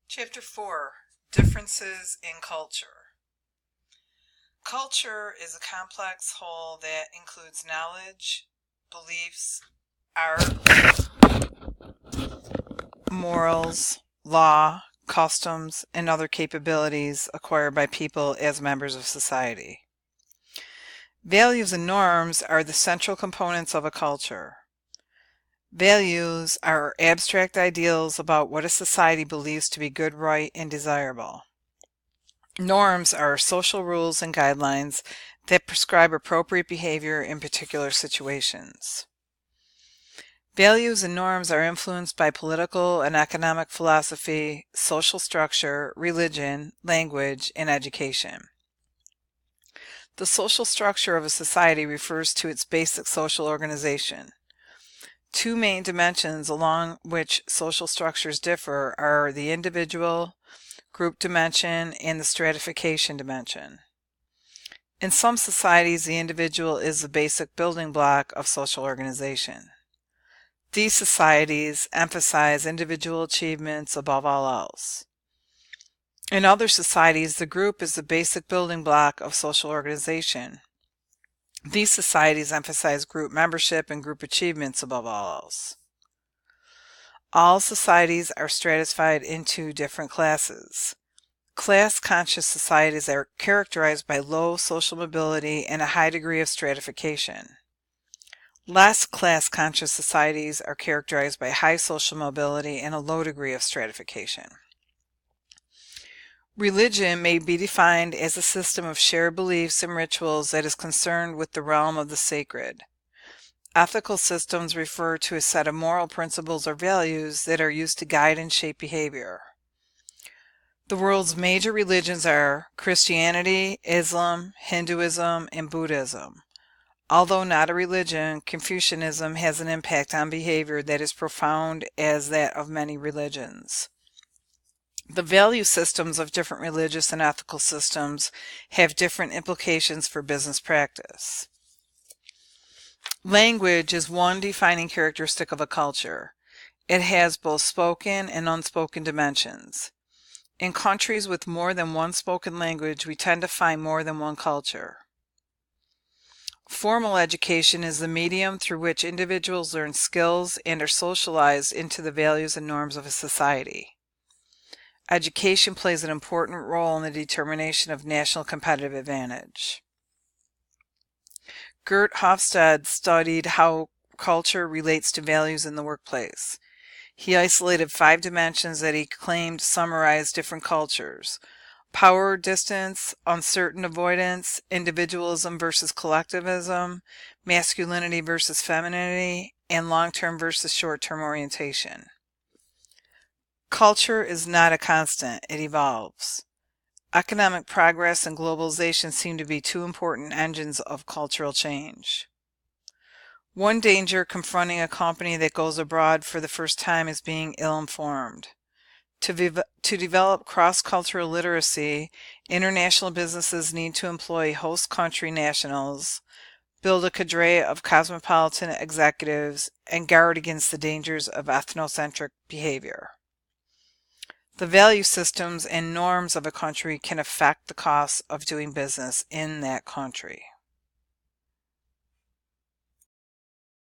Chapter 4, Differences in Culture. Culture is a complex whole that includes knowledge, beliefs, art, morals, law, customs, and other capabilities acquired by people as members of society. Values and norms are the central components of a culture. Values are abstract ideals about what a society believes to be good, right, and desirable. Norms are social rules and guidelines that prescribe appropriate behavior in particular situations. Values and norms are influenced by political and economic philosophy, social structure, religion, language, and education. The social structure of a society refers to its basic social organization. Two main dimensions along which social structures differ are the individual, group dimension, and the stratification dimension. In some societies, the individual is the basic building block of social organization. These societies emphasize individual achievements above all else. In other societies, the group is the basic building block of social organization. These societies emphasize group membership and group achievements above all else. All societies are stratified into different classes. Class-conscious societies are characterized by low social mobility and a high degree of stratification. Less class-conscious societies are characterized by high social mobility and a low degree of stratification. Religion may be defined as a system of shared beliefs and rituals that is concerned with the realm of the sacred. Ethical systems refer to a set of moral principles or values that are used to guide and shape behavior. The world's major religions are Christianity, Islam, Hinduism, and Buddhism. Although not a religion, Confucianism has an impact on behavior that is profound as that of many religions. The value systems of different religious and ethical systems have different implications for business practice. Language is one defining characteristic of a culture. It has both spoken and unspoken dimensions. In countries with more than one spoken language, we tend to find more than one culture. Formal education is the medium through which individuals learn skills and are socialized into the values and norms of a society. Education plays an important role in the determination of national competitive advantage. Gert Hofstede studied how culture relates to values in the workplace. He isolated 5 dimensions that he claimed summarized different cultures: power distance, uncertain avoidance, individualism versus collectivism, masculinity versus femininity, and long-term versus short-term orientation. Culture is not a constant, it evolves. Economic progress and globalization seem to be 2 important engines of cultural change. One danger confronting a company that goes abroad for the first time is being ill-informed. To develop cross-cultural literacy, international businesses need to employ host country nationals, build a cadre of cosmopolitan executives, and guard against the dangers of ethnocentric behavior. The value systems and norms of a country can affect the costs of doing business in that country.